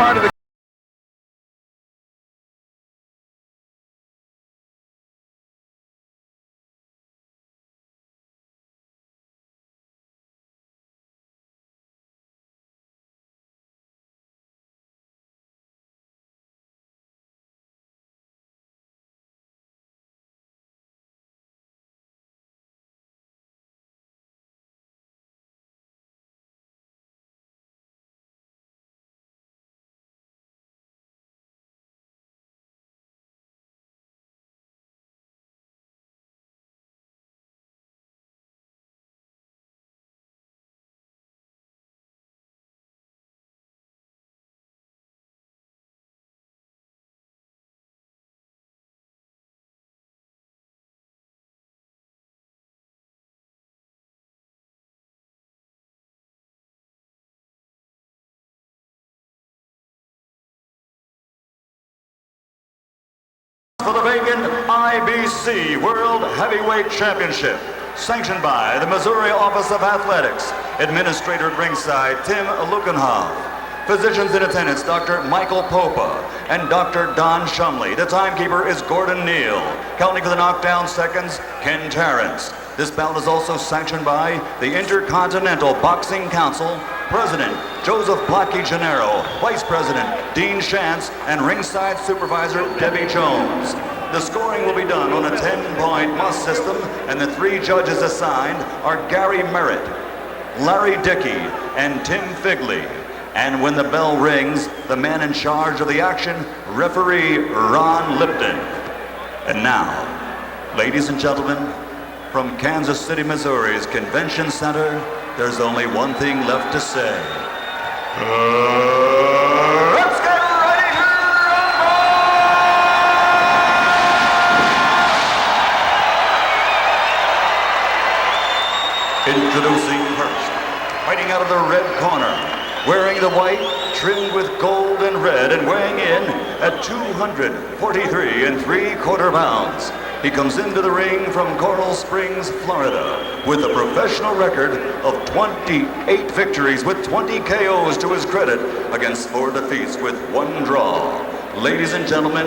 part of the for the vacant IBC World Heavyweight Championship, sanctioned by the Missouri Office of Athletics, Administrator at ringside Tim Lukenhoff, physicians in attendance Dr. Michael Popa and Dr. Don Shumley. The timekeeper is Gordon Neal. Counting for the knockdown seconds, Ken Terrence. This bout is also sanctioned by the Intercontinental Boxing Council, President Joseph Blackie Gennaro, Vice President Dean Shantz, and ringside supervisor Debbie Jones. The scoring will be done on a 10-point must system, and the 3 judges assigned are Gary Merritt, Larry Dickey, and Tim Figley. And when the bell rings, the man in charge of the action, referee Ron Lipton. And now, ladies and gentlemen, from Kansas City, Missouri's Convention Center, there's only one thing left to say. Let's get ready to rumble! Introducing first, fighting out of the red corner, wearing the white, trimmed with gold and red, and weighing in at 243 3/4 pounds. He comes into the ring from Coral Springs, Florida, with a professional record of 28 victories with 20 KOs to his credit against 4 defeats with 1 draw. Ladies and gentlemen,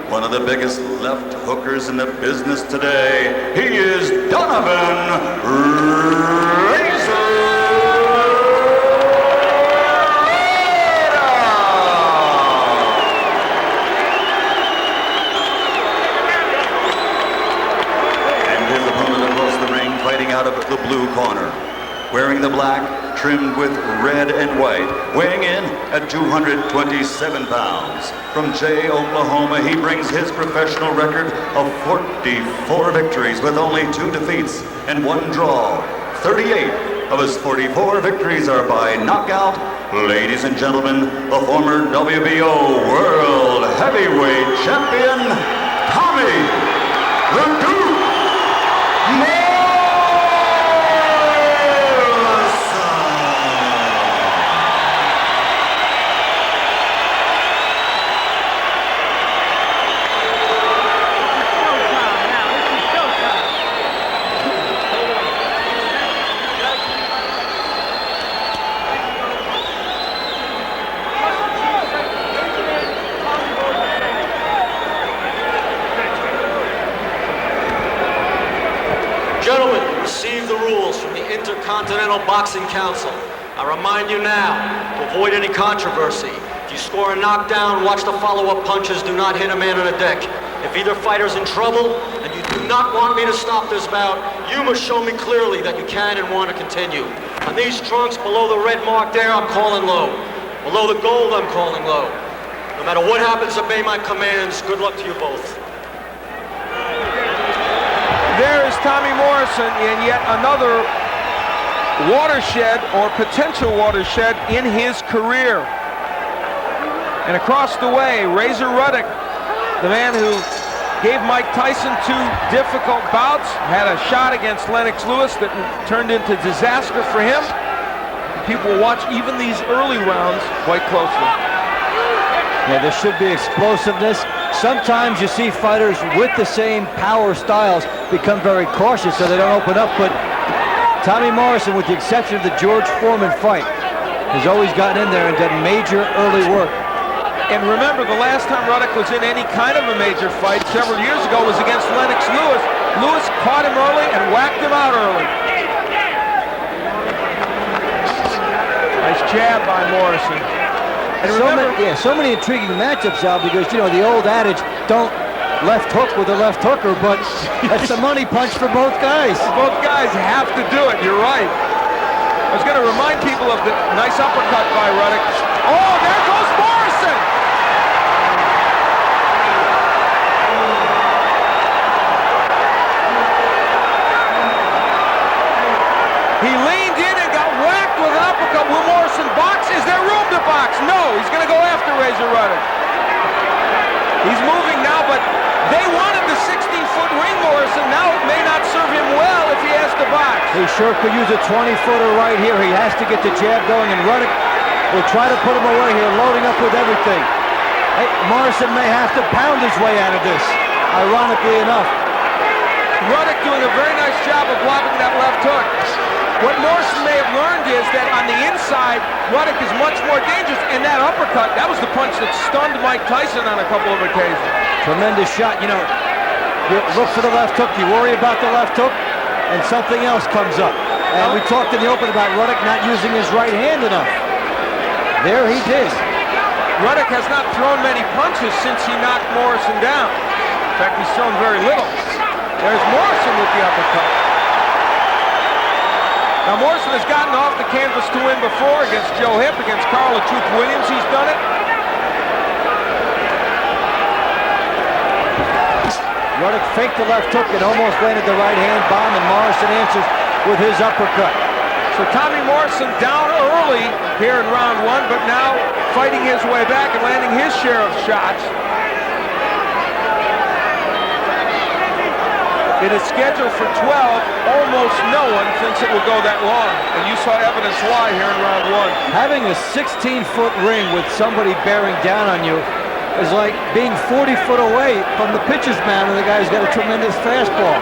one of the biggest left hookers in the business today, he is Donovan Razor. Out of the blue corner, wearing the black, trimmed with red and white, weighing in at 227 pounds. From Jay, Oklahoma, he brings his professional record of 44 victories with only 2 defeats and 1 draw. 38 of his 44 victories are by knockout. Ladies and gentlemen, the former WBO World Heavyweight Champion, Tommy the Duke Morrison. Gentlemen, receive the rules from the Intercontinental Boxing Council. I remind you now, to avoid any controversy, if you score a knockdown, watch the follow-up punches, do not hit a man on the deck. If either fighter's in trouble and you do not want me to stop this bout, you must show me clearly that you can and want to continue. On these trunks, below the red mark there, I'm calling low. Below the gold, I'm calling low. No matter what happens, obey my commands. Good luck to you both. There is Tommy Morrison in yet another watershed or potential watershed in his career. And across the way, Razor Ruddock, the man who gave Mike Tyson 2 difficult bouts, had a shot against Lennox Lewis that turned into disaster for him. People will watch even these early rounds quite closely. Yeah, there should be explosiveness. Sometimes you see fighters with the same power styles become very cautious so they don't open up, but Tommy Morrison, with the exception of the George Foreman fight, has always gotten in there and done major early work. And remember, the last time Ruddock was in any kind of a major fight several years ago was against Lennox Lewis. Lewis caught him early and whacked him out early. Nice jab by Morrison. And remember, so many intriguing matchups, Al, because, you know, the old adage, don't left hook with a left hooker, but that's a money punch for both guys. Both guys have to do it, you're right. I was going to remind people of the nice uppercut by Ruddock. Oh, there goes Morrison! He leaned in and got whacked with an uppercut. Will Morrison box? Is there room to box? No, he's going to go after Razor Ruddock. He's moving now, but they wanted the 16-foot ring, Morrison. Now it may not serve him well if he has to box. He sure could use a 20-footer right here. He has to get the jab going, and Ruddock will try to put him away here, loading up with everything. Hey, Morrison may have to pound his way out of this, ironically enough. Ruddock doing a very nice job of blocking that left hook. What Morrison may have learned is that on the inside, Ruddock is much more dangerous, and that uppercut, that was the punch that stunned Mike Tyson on a couple of occasions. Tremendous shot. You know, you look for the left hook, you worry about the left hook, and something else comes up. And we talked in the open about Ruddock not using his right hand enough. There he did. Ruddock has not thrown many punches since he knocked Morrison down. In fact, he's thrown very little. There's Morrison with the uppercut. Now, Morrison has gotten off the canvas to win before against Joe Hipp, against Carl the Truth Williams. He's done it. Ruddock faked the left hook and almost landed the right hand bomb, and Morrison answers with his uppercut. So Tommy Morrison down early here in round one, but now fighting his way back and landing his share of shots. It is scheduled for 12, almost no one thinks it will go that long, and you saw evidence why here in round one. Having a 16-foot ring with somebody bearing down on you is like being 40 foot away from the pitcher's mound, and the guy's got a tremendous fastball.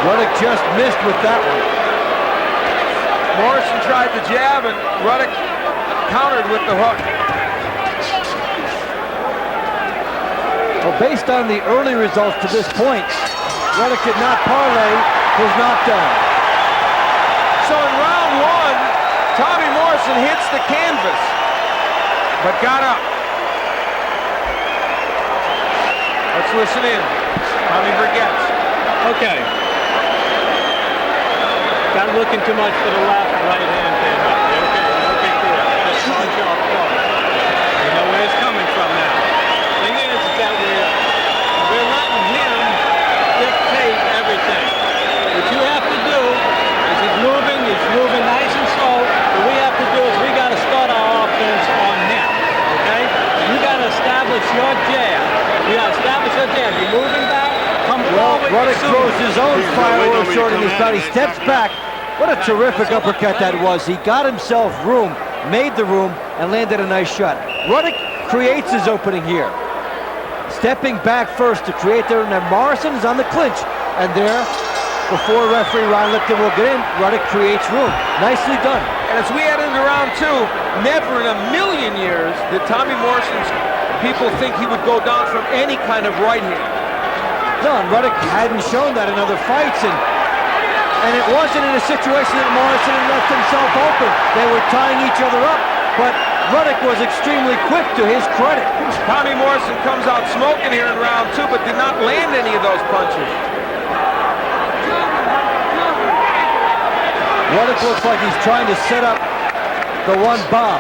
Ruddock just missed with that one. Morrison tried the jab, and Ruddock countered with the hook. Well, based on the early results to this point, Ruddock did not parlay his knockdown. So in round one, Tommy Morrison hits the canvas, but got up. Let's listen in. Tommy forgets. Okay. Not looking too much for the left, right hand came up. Okay, cool. Just punch off front. You know where it's coming from now. Thing is that we're letting him dictate everything. What you have to do is he's moving nice and slow. What we have to do is we got to start our offense on him. Okay? You got to establish your jab. You got to establish your jab. You're moving back. Come forward. Ruddock throws his own fireworks short in his belt. He steps back. What a terrific uppercut that was. He got himself room, made the room, and landed a nice shot. Ruddock creates his opening here. Stepping back first to create there, and then Morrison is on the clinch. And there, before referee Ron Lipton will get in, Ruddock creates room. Nicely done. And as we head into round two, never in a million years did Tommy Morrison's people think he would go down from any kind of right hand. No, and Ruddock hadn't shown that in other fights, and it wasn't in a situation that Morrison had left himself open. They were tying each other up, but Ruddock was extremely quick, to his credit. Tommy Morrison comes out smoking here in round two, but did not land any of those punches. Ruddock looks like he's trying to set up the one bomb.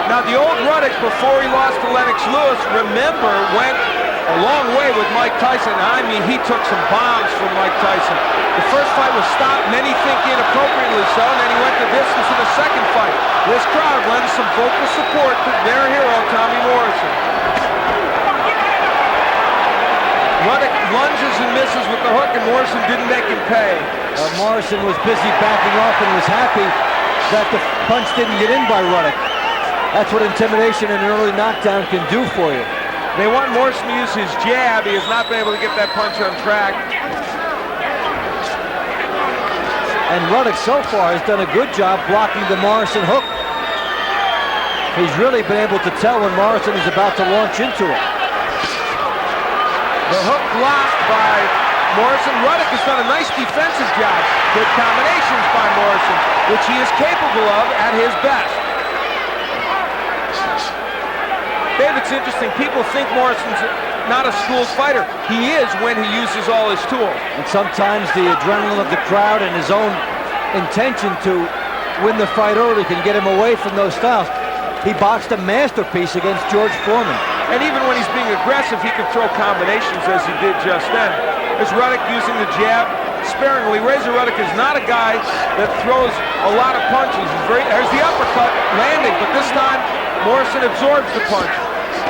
Now, the old Ruddock, before he lost to Lennox Lewis, remember, went a long way with Mike Tyson. I mean, he took some bombs from Mike Tyson. The first fight was stopped, many think inappropriately so, and then he went the distance in the second fight. This crowd lends some vocal support to their hero, Tommy Morrison. Ruddock lunges and misses with the hook, and Morrison didn't make him pay. Morrison was busy backing off and was happy that the punch didn't get in by Ruddock. That's what intimidation and an early knockdown can do for you. They want Morrison to use his jab. He has not been able to get that punch on track. And Ruddock so far has done a good job blocking the Morrison hook. He's really been able to tell when Morrison is about to launch into it. The hook blocked by Morrison. Ruddock has done a nice defensive job. Good combinations by Morrison, which he is capable of at his best. Dave, it's interesting. People think Morrison's not a schooled fighter. He is when he uses all his tools. And sometimes the adrenaline of the crowd and his own intention to win the fight early can get him away from those styles. He boxed a masterpiece against George Foreman. And even when he's being aggressive, he can throw combinations as he did just then. There's Ruddock using the jab sparingly. Razor Ruddock is not a guy that throws a lot of punches. There's the uppercut landing, but this time Morrison absorbs the punch.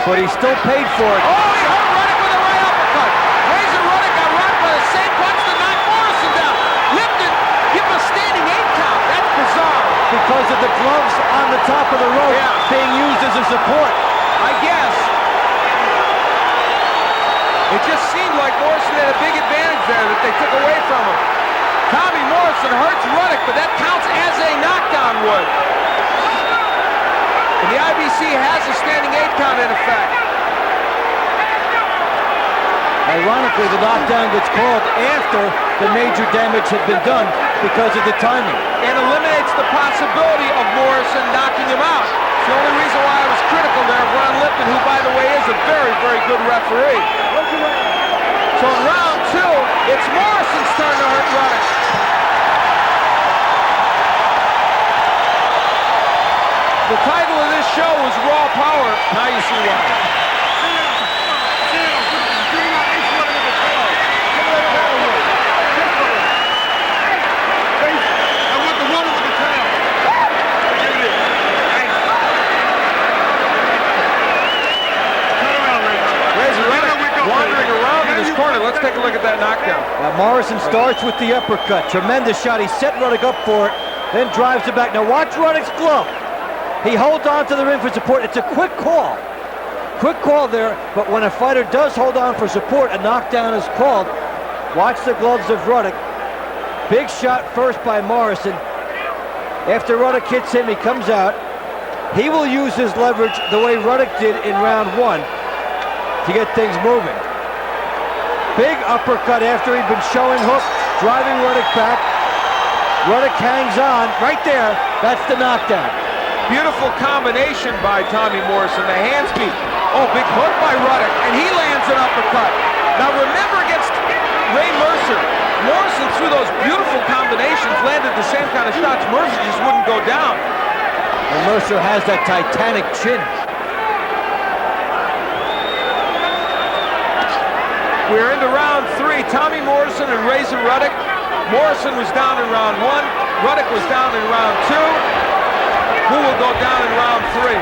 But he still paid for it. Oh, he hurt Ruddock with a right uppercut. Razor Ruddock got rocked by the same punch that knocked Morrison down. Lifted, give him a standing 8 count. That's bizarre. Because of the gloves on the top of the rope being used as a support. I guess. It just seemed like Morrison had a big advantage there that they took away from him. Tommy Morrison hurts Ruddock, but that counts as a knockdown would. And the IBC has a standing 8 count in effect. Ironically, the knockdown gets called after the major damage had been done because of the timing. And eliminates the possibility of Morrison knocking him out. It's the only reason why I was critical there of Ron Lipton, who, by the way, is a very, very good referee. So in round 2, it's Morrison's turn to hurt Ruddock. The title of this show was Raw Power. Now you see why. Wandering around in his corner. Let's take a look at that knockdown. Morrison starts with the uppercut. Tremendous shot. He set Ruddock up for it, then drives it back. Now watch Ruddock's glove. He holds on to the ring for support. It's a quick call. Quick call there, but when a fighter does hold on for support, a knockdown is called. Watch the gloves of Ruddock. Big shot first by Morrison. After Ruddock hits him, he comes out. He will use his leverage the way Ruddock did in round 1 to get things moving. Big uppercut after he'd been showing hook, driving Ruddock back. Ruddock hangs on right there. That's the knockdown. Beautiful combination by Tommy Morrison. The hand speed. Oh, big hook by Ruddock, and he lands an uppercut. Now remember against Ray Mercer, Morrison threw those beautiful combinations, landed the same kind of shots. Mercer just wouldn't go down. And Mercer has that Titanic chin. We're into round 3. Tommy Morrison and Razor Ruddock. Morrison was down in round 1. Ruddock was down in round 2. Who will go down in round 3?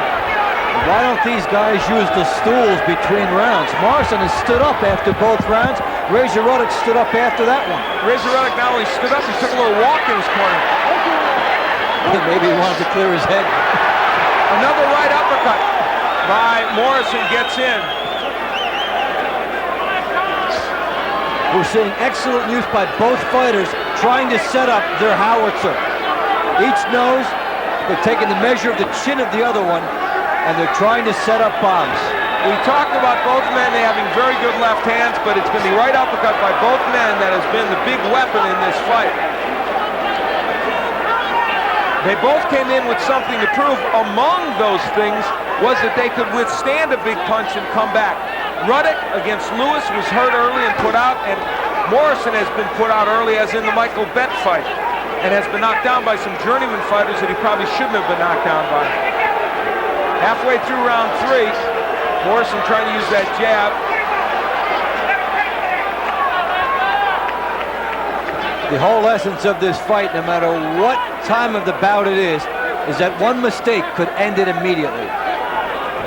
Why don't these guys use the stools between rounds? Morrison has stood up after both rounds. Razor Ruddock stood up after that one. Razor Ruddock not only stood up, he took a little walk in his corner. Maybe he wanted to clear his head. Another right uppercut by Morrison gets in. We're seeing excellent use by both fighters trying to set up their howitzer. Each knows they're taking the measure of the chin of the other one, and they're trying to set up bombs. We talked about both men having very good left hands, but it's been the right uppercut by both men that has been the big weapon in this fight. They both came in with something to prove. Among those things was that they could withstand a big punch and come back. Ruddock against Lewis was hurt early and put out, and Morrison has been put out early, as in the Michael Bett fight, and has been knocked down by some journeyman fighters that he probably shouldn't have been knocked down by. Halfway through round 3, Morrison trying to use that jab. The whole essence of this fight, no matter what time of the bout it is that one mistake could end it immediately.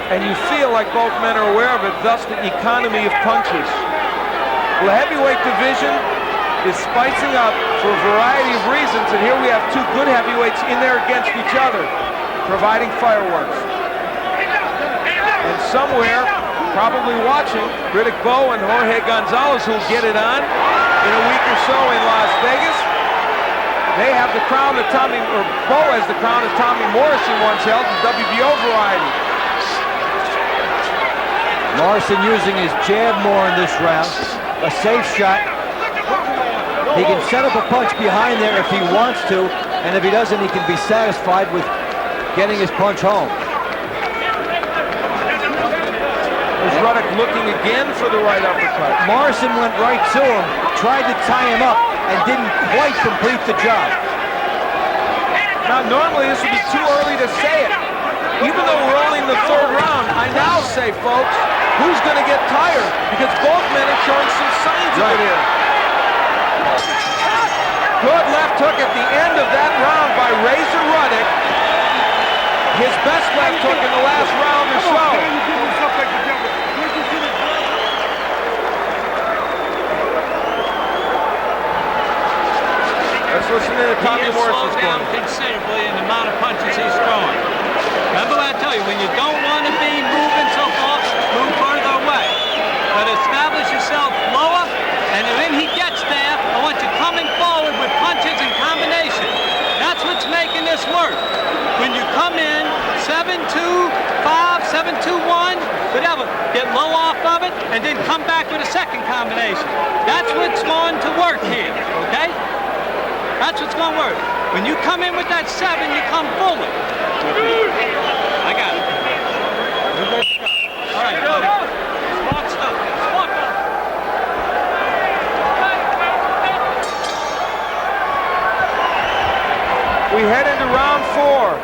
And you feel like both men are aware of it, thus the economy of punches. Well, the heavyweight division is spicing up for a variety of reasons, and here we have 2 good heavyweights in there against each other, providing fireworks. And somewhere, probably watching, Riddick Bowe and Jorge Gonzalez, who'll get it on in a week or so in Las Vegas. They have the crown that Bo has the crown that Tommy Morrison once held, the WBO variety. Morrison using his jab more in this round. A safe shot. He can set up a punch behind there if he wants to, and if he doesn't, he can be satisfied with getting his punch home. There's Ruddock looking again for the right uppercut. Morrison went right to him, tried to tie him up, and didn't quite complete the job. Now, normally this would be too early to say it. Even though we're only in the third round, I now say, folks, who's going to get tired? Because both men are showing some signs of it here. Good left hook at the end of that round by Razor Ruddock. His best left hook in the last round or so. Let's listen to Tommy Morrison's down considerably in the amount of punches he's throwing. Remember what I tell you, when you don't want to be moving so far, move further away. But establish yourself lower, and when he gets there, I want you coming forward with punches and combination. That's what's making this work. When you come in 7-2, 5, 7-2, 1, whatever, get low off of it, and then come back with a second combination. That's what's going to work here, okay? That's what's going to work. When you come in with that 7, you come forward. I got it. All right, buddy. Smart stuff. Smart. We head into round 4.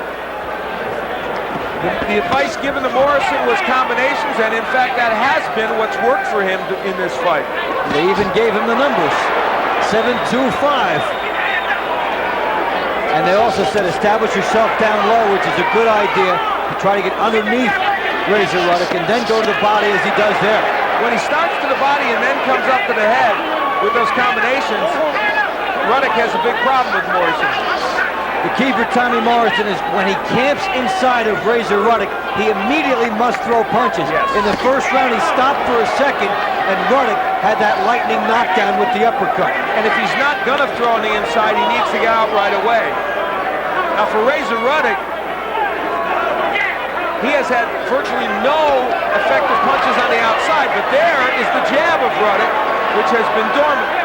The advice given to Morrison was combinations, and in fact, that has been what's worked for him in this fight. They even gave him the numbers. 7-2-5. And they also said establish yourself down low, which is a good idea, to try to get underneath Razor Ruddock and then go to the body as he does there. When he starts to the body and then comes up to the head with those combinations, Ruddock has a big problem with Morrison. The key for Tommy Morrison is when he camps inside of Razor Ruddock, he immediately must throw punches. Yes. In the first round, he stopped for a second, and Ruddock had that lightning knockdown with the uppercut. And if he's not going to throw on the inside, he needs to get out right away. Now for Razor Ruddock, he has had virtually no effective punches on the outside, but there is the jab of Ruddock, which has been dormant.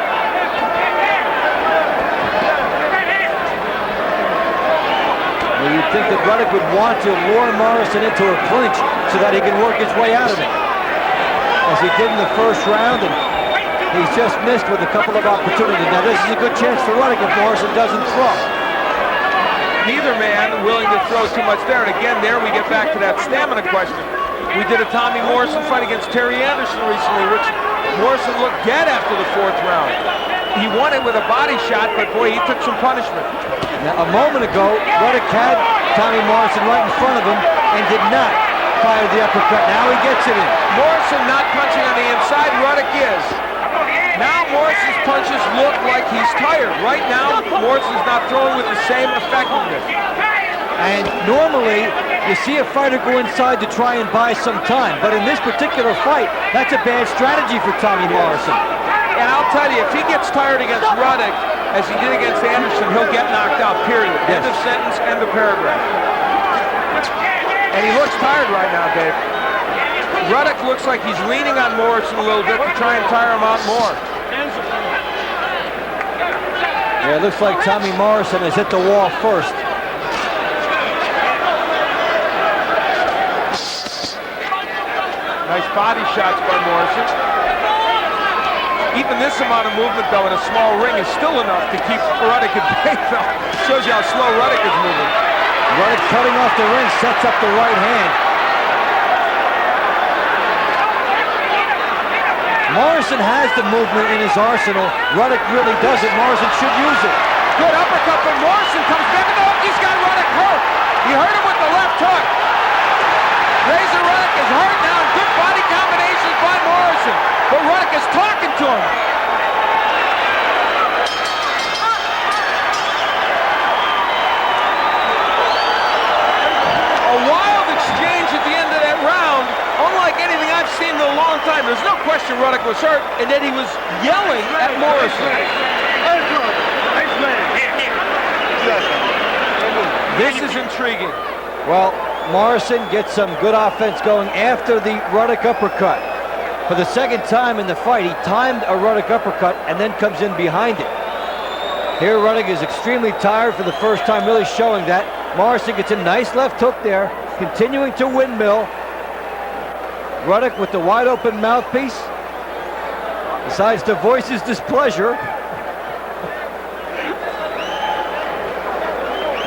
Well, you'd think that Ruddock would want to lure Morrison into a clinch so that he can work his way out of it, as he did in the first round, and he's just missed with a couple of opportunities. Now this is a good chance for Ruddock if Morrison doesn't throw. Neither man willing to throw too much there, and again, there we get back to that stamina question. We did a Tommy Morrison fight against Terry Anderson recently, which Morrison looked dead after the 4th round. He won it with a body shot, but boy, he took some punishment. Now, a moment ago, Ruddock had Tommy Morrison right in front of him and did not fire the uppercut. Now he gets it in. Morrison not punching on the inside, Ruddock is. Now Morrison's punches look like he's tired. Right now, Morrison's not throwing with the same effectiveness. And normally, you see a fighter go inside to try and buy some time. But in this particular fight, that's a bad strategy for Tommy Morrison. And I'll tell you, if he gets tired against Ruddock, as he did against Anderson, he'll get knocked out, period. Yes. End of sentence, end of paragraph. And he looks tired right now, Dave. Ruddock looks like he's leaning on Morrison a little bit to try and tire him out more. Yeah, it looks like Tommy Morrison has hit the wall first. Nice body shots by Morrison. Even this amount of movement, though, in a small ring is still enough to keep Ruddock at bay, though. Shows you how slow Ruddock is moving. Ruddock cutting off the ring, sets up the right hand. Morrison has the movement in his arsenal. Ruddock really doesn't. Morrison should use it. Good uppercut from Morrison. Comes back to the hook. He's got Ruddock hurt. He hurt him with the left hook. Razor Ruddock is hurt now. Good body combinations by Morrison. But Ruddock is talking to him. A wild exchange at the end of that round. Unlike anything I've seen in a long time. There's no question Ruddock was hurt, and then he was yelling at Morrison. This is intriguing. Well, Morrison gets some good offense going after the Ruddock uppercut. For the second time in the fight, he timed a Ruddock uppercut and then comes in behind it. Here, Ruddock is extremely tired for the first time, really showing that. Morrison gets a nice left hook there, continuing to windmill. Ruddock with the wide open mouthpiece decides to voice his displeasure.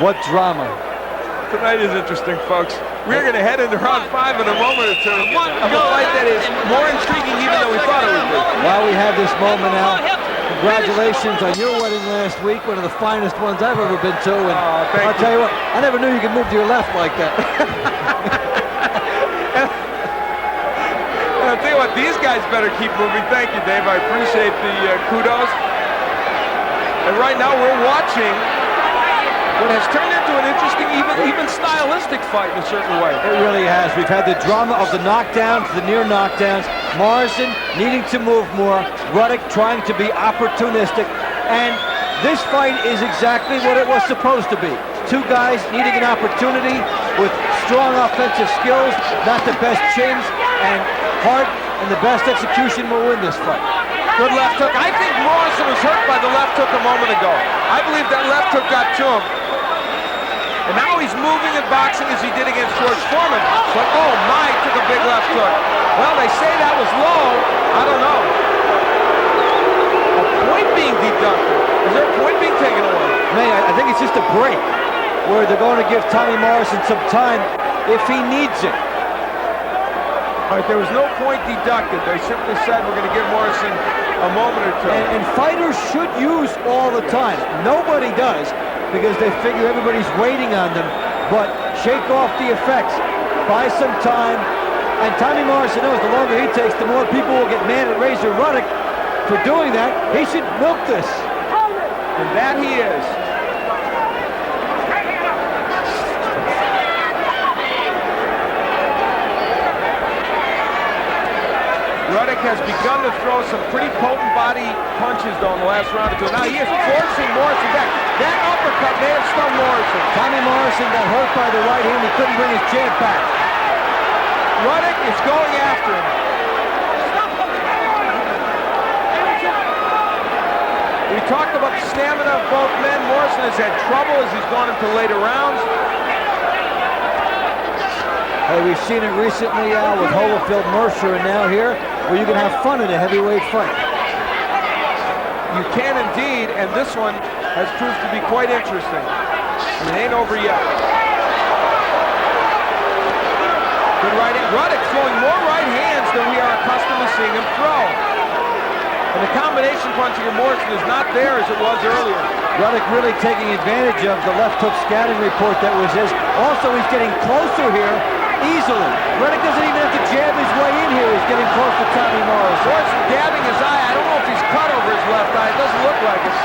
What drama. Tonight is interesting, folks. We're going to head into round 5 in a moment or two of a fight that is more intriguing even than we thought it would be. While we have this moment now, congratulations on your wedding last week, one of the finest ones I've ever been to. And I'll tell you what, I never knew you could move to your left like that. I'll tell you what, these guys better keep moving. Thank you, Dave. I appreciate the kudos. And right now we're watching what has turned into an interesting, even stylistic fight in a certain way. It really has. We've had the drama of the knockdowns, the near knockdowns. Morrison needing to move more. Ruddock trying to be opportunistic. And this fight is exactly what it was supposed to be. Two guys needing an opportunity with strong offensive skills, not the best chins, and heart and the best execution will win this fight. Good left hook. I think Morrison was hurt by the left hook a moment ago. I believe that left hook got to him. And now he's moving in boxing as he did against George Foreman. But oh my, took a big left hook. Well, they say that was low. I don't know. A point being deducted. Is there a point being taken away? Man, I think it's just a break where they're going to give Tommy Morrison some time if he needs it. All right, there was no point deducted. They simply said we're going to give Morrison a moment or two. And fighters should use all the time. Nobody does, because they figure everybody's waiting on them. But shake off the effects, buy some time, and Tommy Morrison knows the longer he takes, the more people will get mad at Razor Ruddock for doing that. He should milk this. And that he is. Ruddock has begun to throw some pretty potent body punches though in the last round or two. Now he is forcing Morrison back. That uppercut may have stunned Morrison. Tommy Morrison got hurt by the right hand. He couldn't bring his jab back. Ruddock is going after him. We talked about the stamina of both men. Morrison has had trouble as he's gone into later rounds. Hey, we've seen it recently with Holyfield, Mercer, and now here, where you can have fun in a heavyweight fight. You can indeed, and this one has proved to be quite interesting. And it ain't over yet. Good right hand. Ruddock throwing more right hands than we are accustomed to seeing him throw. And the combination punching of Morrison is not there as it was earlier. Ruddock really taking advantage of the left hook scouting report that was his. Also, he's getting closer here easily. Ruddock doesn't even have to jab his way in here. He's getting close to Tommy Morrison. Morrison dabbing his eye. I don't know if he's cut over his left eye. It doesn't look like it.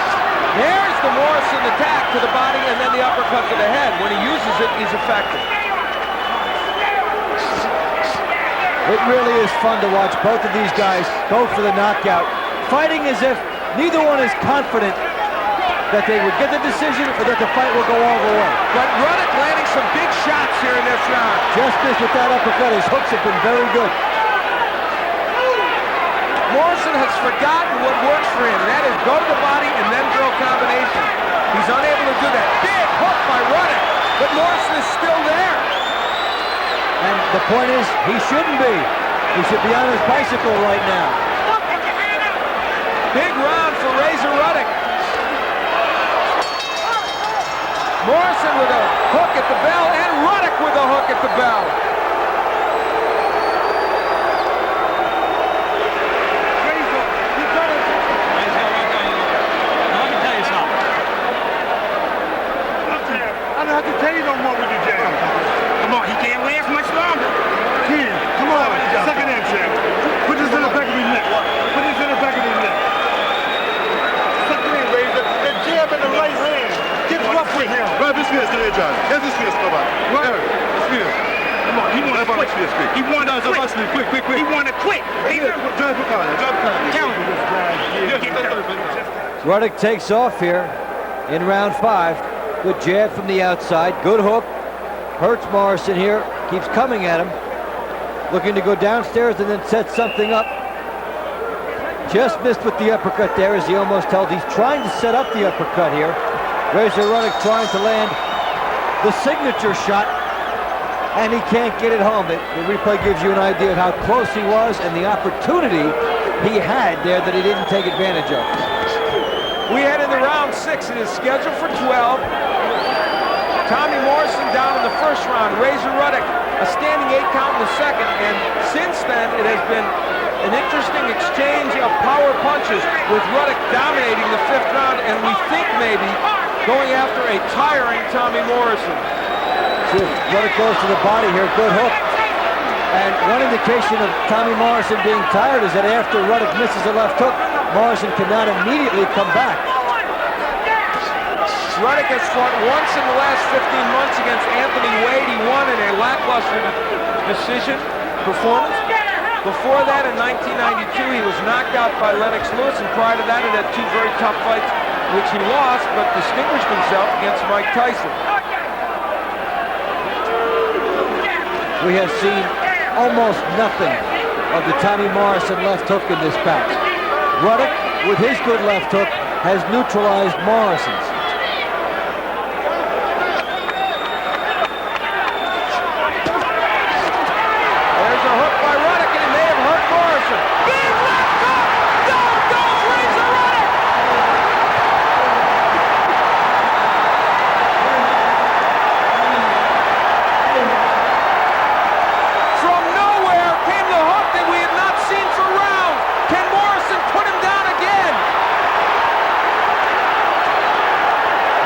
There's the Morrison attack to the body and then the uppercut to the head. When he uses it, he's effective. It really is fun to watch both of these guys go for the knockout, fighting as if neither one is confident that they would get the decision or that the fight will go all the way. But Ruddock landing some big shots here in this round. Just missed with that uppercut. His hooks have been very good. Morrison has forgotten what works for him. That is go to the body and then throw combination. He's unable to do that. Big hook by Ruddock, but Morrison is still there. And the point is, he shouldn't be. He should be on his bicycle right now. Big round for Razor Ruddock. Morrison with a hook at the bell and Ruddock with a hook at the bell. I don't have to tell you no more with the jab. Come on, he can't last much longer. Here, come on, second in, champ. Put this in the back of his neck. Put this in the back of his neck. Second in, Razor. The jab in the right hand. Get rough with him. Grab his fist today, John. Get his fist, come on. Right. His fist. Come on, he wants to quit. He wants to quit. Quick. He wants to quit. Drive the car. Count. Ruddock takes off here in round 5. Good jab from the outside. Good hook. Hurts Morrison here. Keeps coming at him. Looking to go downstairs and then set something up. Just missed with the uppercut there as he almost held. He's trying to set up the uppercut here. Razor Ruddock trying to land the signature shot, and he can't get it home. The replay gives you an idea of how close he was and the opportunity he had there that he didn't take advantage of. We head into round 6. It is scheduled for 12. Tommy Morrison down in the first round. Razor Ruddock a standing 8 count in the second. And since then, it has been an interesting exchange of power punches with Ruddock dominating the 5th round. And we think maybe going after a tiring Tommy Morrison. See if Ruddock goes to the body here. Good hook. And one indication of Tommy Morrison being tired is that after Ruddock misses a left hook, Morrison cannot immediately come back. Ruddock has fought once in the last 15 months against Anthony Wade. He won in a lackluster decision performance. Before that, in 1992, he was knocked out by Lennox Lewis, and prior to that, he had 2 very tough fights, which he lost, but distinguished himself against Mike Tyson. We have seen almost nothing of the Tommy Morrison left hook in this bout. Ruddock, with his good left hook, has neutralized Morrison's. There's a hook by Ruddock, and he may have hurt Morrison. Big left hook! Down goes Razor Ruddock! From nowhere came the hook that we had not seen for rounds. Can Morrison put him down again?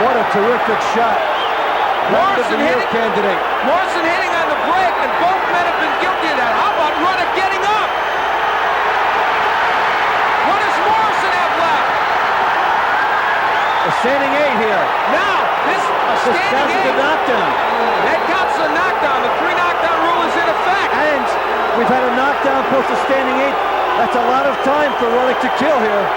What a terrific shot. Round of the year candidate. Morrison hitting on the break, and both men have been guilty of that. How about Ruddock getting up? What does Morrison have left? A standing 8 here. Now, this standing 8. The knockdown. That counts as a knockdown. The 3 knockdown rule is in effect. And we've had a knockdown plus a standing 8. That's a lot of time for Ruddock to kill here.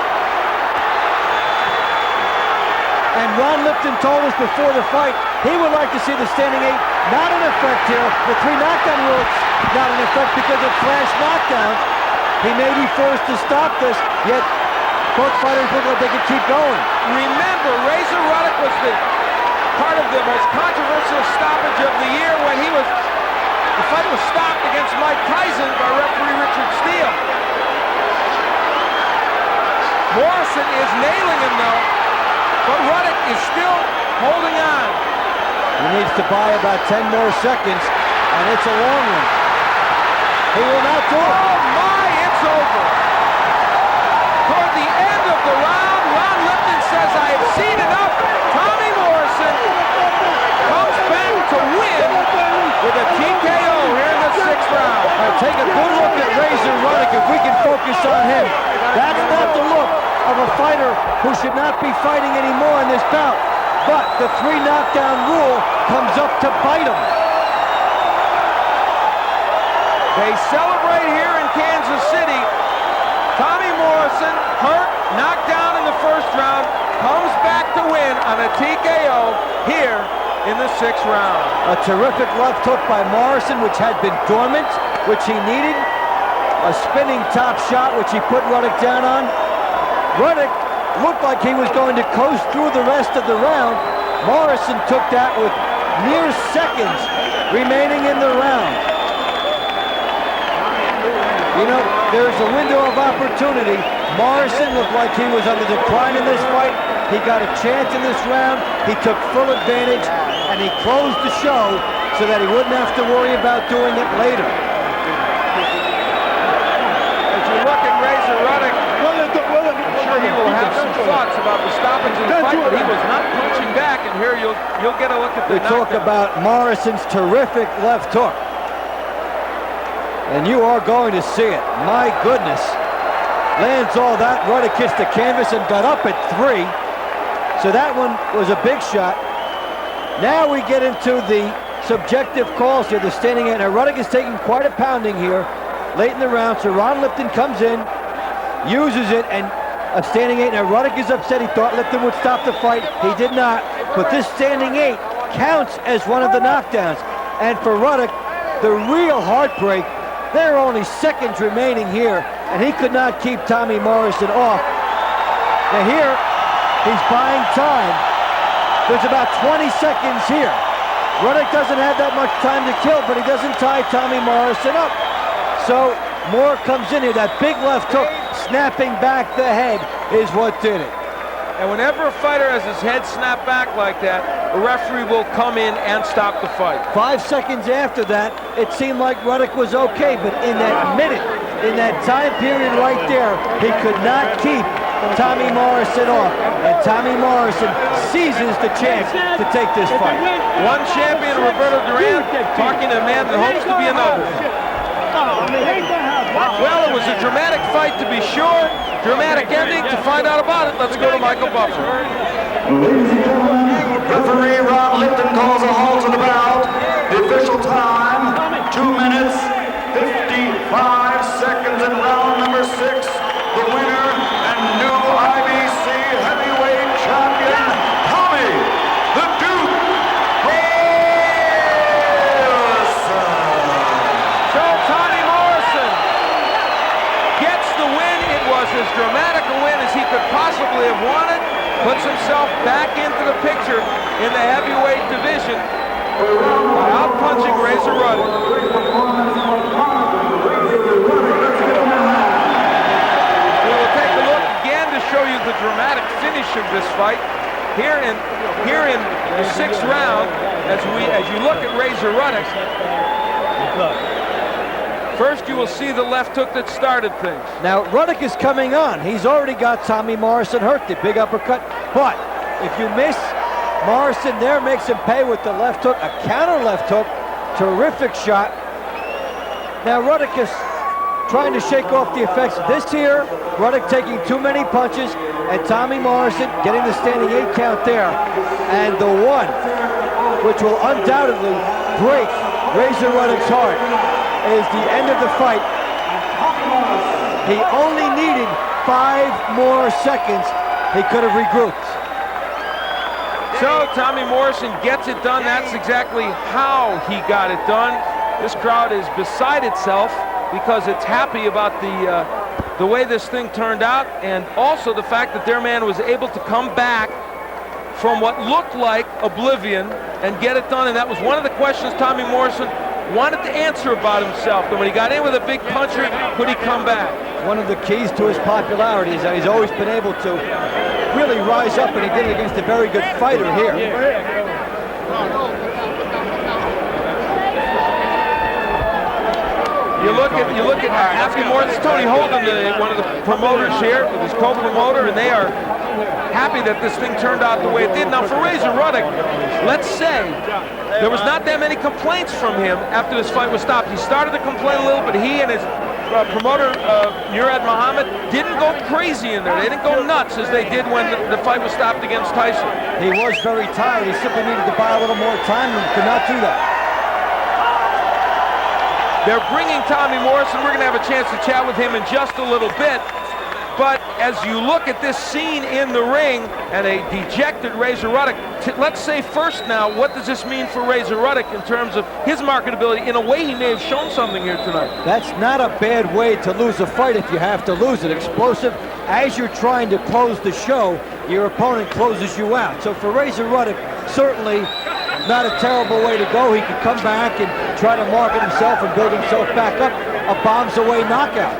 And Ron Lipton told us before the fight he would like to see the standing 8 not in effect here. The 3 knockdown rule is not in effect because of flash knockdowns. He may be forced to stop this, yet both fighters look like they could keep going. Remember, Razor Ruddock was the part of the most controversial stoppage of the year when the fight was stopped against Mike Tyson by referee Richard Steele. Morrison is nailing him though, but Ruddock is still holding on. He needs to buy about 10 more seconds, and it's a long one. He will not do it. Oh my, it's over. Toward the end of the round, Ron Lipton says, I have seen enough. Tommy Morrison comes back to win with a TKO here in the 6th round. Now take a good look at Razor Ruddock if we can focus on him. That's not the look of a fighter who should not be fighting anymore in this bout. But the 3 knockdown rule comes up to bite him. They celebrate here in Kansas City. Tommy Morrison, hurt, knocked down in the 1st round, comes back to win on a TKO here in the 6th round. A terrific left hook by Morrison, which had been dormant, which he needed. A spinning top shot, which he put Ruddock down on. Ruddock looked like he was going to coast through the rest of the round. Morrison took that with mere seconds remaining in the round. You know, there's a window of opportunity. Morrison looked like he was on the decline in this fight. He got a chance in this round. He took full advantage, and he closed the show so that he wouldn't have to worry about doing it later. As you look at Razor Ruddock, I'm sure he will have some thoughts about the stoppage in the fight, but he was not punching back, and here you'll get a look at the knockdown. We talk about Morrison's terrific left hook. And you are going to see it. My goodness. Lands all that. Ruddock kissed the canvas and got up at 3. So that one was a big shot. Now we get into the subjective calls here. The standing 8. Now Ruddock is taking quite a pounding here late in the round. So Ron Lipton comes in, uses it, and a standing 8. Now Ruddock is upset. He thought Lipton would stop the fight. He did not. but this standing 8 counts as one of the knockdowns. And for Ruddock, the real heartbreak, there are only seconds remaining here, and he could not keep Tommy Morrison off. Now here, he's buying time. There's about 20 seconds here. Ruddock doesn't have that much time to kill, but he doesn't tie Tommy Morrison up. So Moore comes in here. That big left hook snapping back the head is what did it. And whenever a fighter has his head snapped back like that, a referee will come in and stop the fight. 5 seconds after that, it seemed like Ruddock was okay, but in that minute, in that time period right there, he could not keep Tommy Morrison off. And Tommy Morrison seizes the chance to take this fight. One champion, Roberto Duran, talking to a man that hopes to be another. Well, it was a dramatic fight to be sure. Dramatic ending. To find out about it, let's go to Michael Buffer. Referee Ron Lipton calls a halt to the bout. The official time, 2 minutes, 55 seconds in round number 6. The winner and new IBC heavyweight champion, Tommy the Duke Morrison. So Tommy Morrison gets the win. It was as dramatic a win as he could possibly have wanted. Puts himself back into the picture in the heavyweight division by out-punching Razor Ruddock. We will take a look again to show you the dramatic finish of this fight. Here in the 6th round, as you look at Razor Ruddock, first you will see the left hook that started things. Now, Ruddock is coming on. He's already got Tommy Morrison hurt, the big uppercut. But if you miss, Morrison there makes him pay with the left hook, a counter left hook. Terrific shot. Now, Ruddock is trying to shake off the effects of this here. Ruddock taking too many punches, and Tommy Morrison getting the standing 8 count there. And the one which will undoubtedly break Razor Ruddock's heart is the end of the fight. He only needed 5 more seconds. He could have regrouped. So Tommy Morrison gets it done. That's exactly how he got it done. This crowd is beside itself because it's happy about the way this thing turned out, and also the fact that their man was able to come back from what looked like oblivion and get it done. And that was one of the questions Tommy Morrison wanted to answer about himself. And when he got in with a big puncher, could he come back? One of the keys to his popularity is that he's always been able to really rise up, and he did it against a very good fighter here. You look at asking Morrison, Tony Holden, one of the promoters here, with his co-promoter, and they are happy that this thing turned out the way it did. Now for Razor Ruddock, let's say there was not that many complaints from him after this fight was stopped. He started to complain a little, but he and his promoter, Murad Muhammad, didn't go crazy in there. They didn't go nuts as they did when the fight was stopped against Tyson. He was very tired. He simply needed to buy a little more time and could not do that. They're bringing Tommy Morrison. We're going to have a chance to chat with him in just a little bit. But as you look at this scene in the ring and a dejected Razor Ruddock, let's say first now, what does this mean for Razor Ruddock in terms of his marketability? In a way, he may have shown something here tonight. That's not a bad way to lose a fight if you have to lose it. Explosive. As you're trying to close the show, your opponent closes you out. So for Razor Ruddock, certainly not a terrible way to go. He could come back and try to market himself and build himself back up. A bombs away knockout.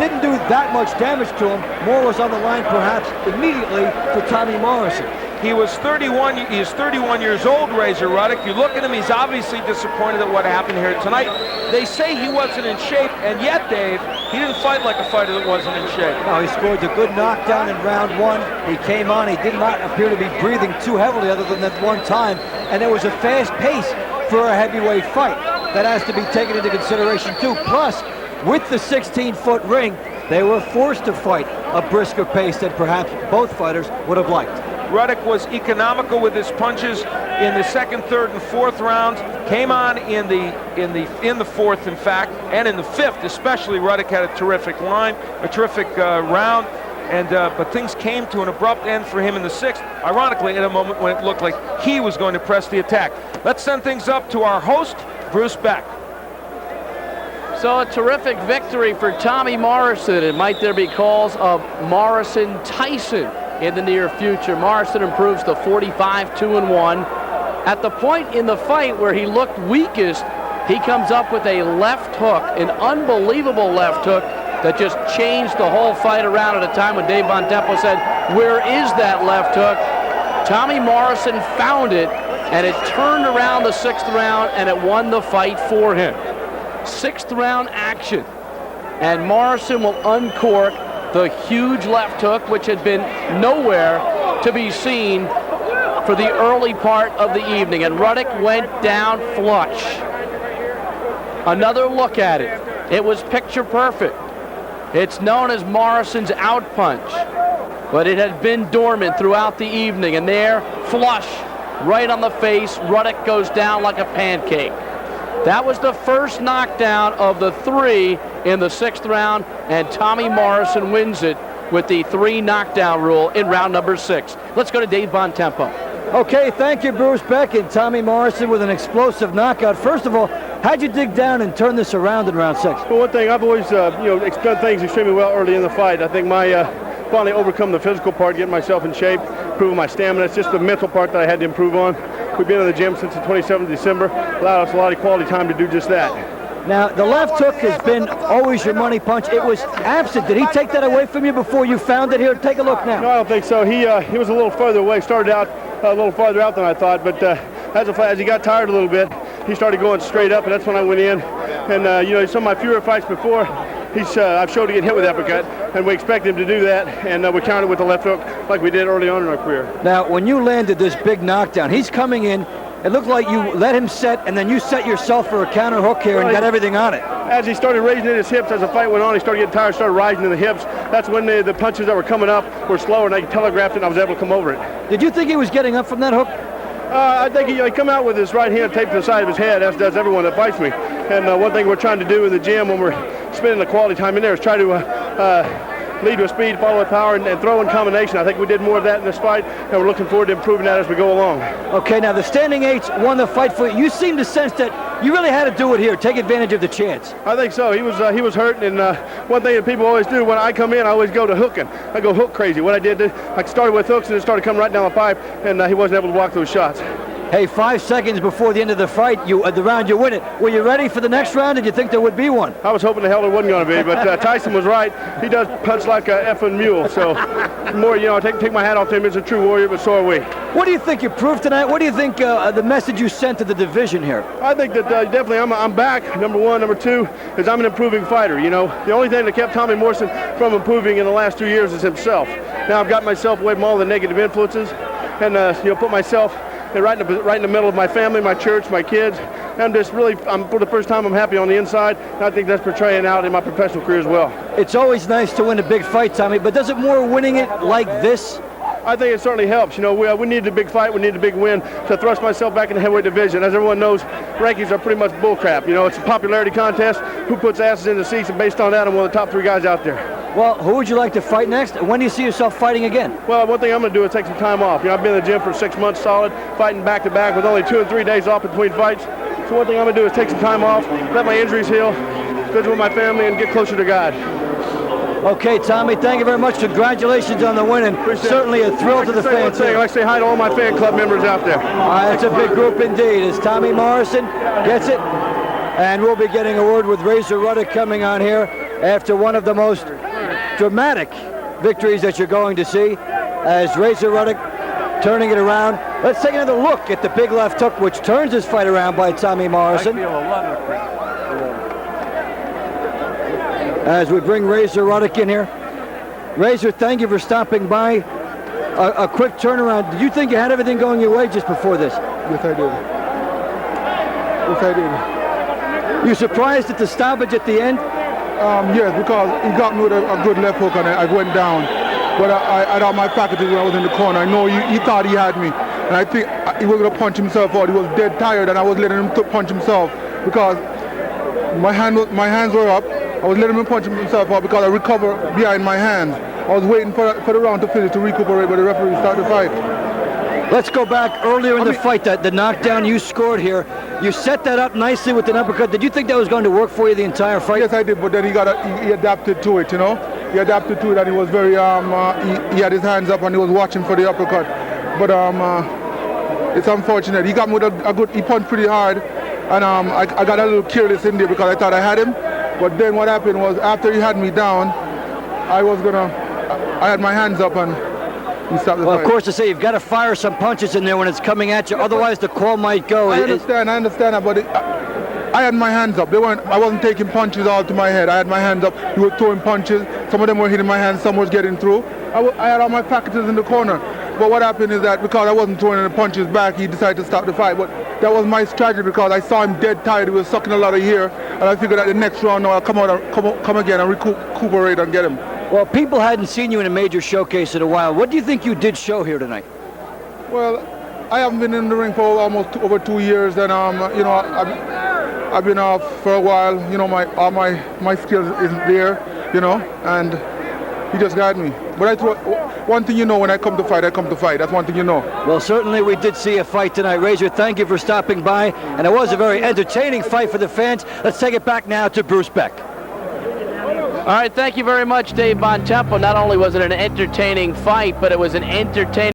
Didn't do that much damage to him. More was on the line perhaps immediately for Tommy Morrison. He is 31 years old, Razor Ruddock. You look at him, he's obviously disappointed at what happened here tonight. They say he wasn't in shape, and yet, Dave, he didn't fight like a fighter that wasn't in shape. No, he scored a good knockdown in round 1. He came on, he did not appear to be breathing too heavily other than that one time, and there was a fast pace for a heavyweight fight. That has to be taken into consideration too. Plus, with the 16-foot ring, they were forced to fight a brisker pace than perhaps both fighters would have liked. Ruddock was economical with his punches in the 2nd, 3rd, and 4th rounds. Came on in the 4th, in fact, and in the 5th, especially. Ruddock had a terrific round. but things came to an abrupt end for him in the 6th, ironically at a moment when it looked like he was going to press the attack. Let's send things up to our host, Bruce Beck. So a terrific victory for Tommy Morrison, and might there be calls of Morrison-Tyson in the near future. Morrison improves to 45-2-1. At the point in the fight where he looked weakest, he comes up with a left hook, an unbelievable left hook that just changed the whole fight around at a time when Dave Bontempo said, "Where is that left hook?" Tommy Morrison found it, and it turned around the 6th round, and it won the fight for him. 6th round action, and Morrison will uncork the huge left hook, which had been nowhere to be seen for the early part of the evening, and Ruddock went down flush. Another look at it. It was picture perfect. It's known as Morrison's out punch, but it had been dormant throughout the evening, and there, flush, right on the face, Ruddock goes down like a pancake. That was the first knockdown of the 3 in the 6th round, and Tommy Morrison wins it with the 3 knockdown rule in round number 6. Let's go to Dave Bontempo. Okay, thank you, Bruce Beck, and Tommy Morrison with an explosive knockout. First of all, how'd you dig down and turn this around in round 6? Well, one thing, I've always, done things extremely well early in the fight. I think my finally overcome the physical part, getting myself in shape, improving my stamina. It's just the mental part that I had to improve on. We've been in the gym since the 27th of December. Allowed us a lot of quality time to do just that. Now, the left hook has been always your money punch. It was absent. Did he take that away from you before you found it here? Take a look now. No, I don't think so. He was a little further away. Started out a little farther out than I thought, but as he got tired a little bit, he started going straight up, and that's when I went in. And some of my fewer fights before, I've showed to get hit with uppercut, and we expect him to do that, and we countered with the left hook like we did early on in our career. Now, when you landed this big knockdown, he's coming in. It looked like you let him set, and then you set yourself for a counter hook here and got everything on it. As he started raising in his hips, as the fight went on, he started getting tired, started rising in the hips. That's when the punches that were coming up were slower, and I telegraphed it, and I was able to come over it. Did you think he was getting up from that hook? I think he come out with his right hand taped to the side of his head, as does everyone that fights me. And one thing we're trying to do in the gym when we're spending the quality time in there is try to lead with speed, follow with power, and throw in combination. I think we did more of that in this fight, and we're looking forward to improving that as we go along. Okay, now the standing 8s won the fight for you. You seem to sense that you really had to do it here, take advantage of the chance. I think so. He was hurt, and one thing that people always do when I come in, I always go to hooking. I go hook crazy. What I did, I started with hooks and it started coming right down the pipe, and he wasn't able to block those shots. Hey, 5 seconds before the end of the fight, the round you win it. Were you ready for the next round? Did you think there would be one? I was hoping the hell there wasn't going to be, but Tyson was right. He does punch like a effing mule. So, more, take my hat off to him. He's a true warrior, but so are we. What do you think you proved tonight? What do you think the message you sent to the division here? I think that definitely I'm back. Number one. Number two is I'm an improving fighter. The only thing that kept Tommy Morrison from improving in the last 2 years is himself. Now I've got myself away from all the negative influences, and put myself right in the middle of my family, my church, my kids. I'm for the first time, I'm happy on the inside, and I think that's portraying out in my professional career as well. It's always nice to win a big fight, Tommy, but does it more winning it like this? I think it certainly helps. We needed a big fight, we needed a big win to thrust myself back in the heavyweight division. As everyone knows, rankings are pretty much bullcrap. It's a popularity contest. Who puts asses in the seats, and based on that, I'm one of the top 3 guys out there. Well, who would you like to fight next? When do you see yourself fighting again? Well, one thing I'm going to do is take some time off. I've been in the gym for 6 months solid, fighting back-to-back with only 2 and 3 days off between fights. So one thing I'm going to do is take some time off, let my injuries heal, visit with my family, and get closer to God. Okay, Tommy, thank you very much. Congratulations on the win, and certainly a thrill to the fans. I'd like to say hi to all my fan club members out there. That's a big group indeed. As Tommy Morrison gets it, and we'll be getting a word with Razor Ruddock coming on here after one of the most dramatic victories that you're going to see, as Razor Ruddock turning it around. Let's take another look at the big left hook, which turns this fight around by Tommy Morrison. As we bring Razor Ruddock in here. Razor, thank you for stopping by. A quick turnaround. Did you think you had everything going your way just before this? Yes, I did. Yes, I did. You surprised at the stoppage at the end? Yes, because he got me with a good left hook and I went down. But I had my packages when I was in the corner. I know he thought he had me. And I think he was going to punch himself out. He was dead tired, and I was letting him punch himself because my hands were up. I was letting him punch himself out because I recovered behind my hands. I was waiting for the round to finish to recuperate, but the referee started the fight. Let's go back earlier in the fight, the knockdown you scored here. You set that up nicely with an uppercut. Did you think that was going to work for you the entire fight? Yes, I did, but then he adapted to it, you know. He adapted to it, and he was very, he had his hands up and he was watching for the uppercut. But it's unfortunate. He got me with he punched pretty hard, and I got a little careless in there because I thought I had him. But then what happened was after he had me down, I had my hands up and he stopped the fight. Of course, to say you've got to fire some punches in there when it's coming at you, otherwise the call might go. I understand that, but I had my hands up. I wasn't taking punches all to my head. I had my hands up. He was throwing punches. Some of them were hitting my hands. Some was getting through. I had all my faculties in the corner. But what happened is that because I wasn't throwing any punches back, he decided to stop the fight. But that was my strategy because I saw him dead tired. He was sucking a lot of air, and I figured that the next round, I'll come again and recuperate and get him. Well, people hadn't seen you in a major showcase in a while. What do you think you did show here tonight? Well, I haven't been in the ring for almost over 2 years, and you know, I've been off for a while. You know, all my skills isn't there, you know, and he just got me. But one thing you know, when I come to fight, I come to fight. That's one thing you know. Well, certainly we did see a fight tonight. Razor, thank you for stopping by. And it was a very entertaining fight for the fans. Let's take it back now to Bruce Beck. All right, thank you very much, Dave Bontempo. Not only was it an entertaining fight, but it was an entertaining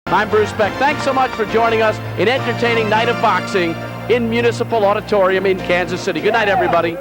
I'm Bruce Beck. Thanks so much for joining us in entertaining Night of Boxing in Municipal Auditorium in Kansas City. Good night, everybody.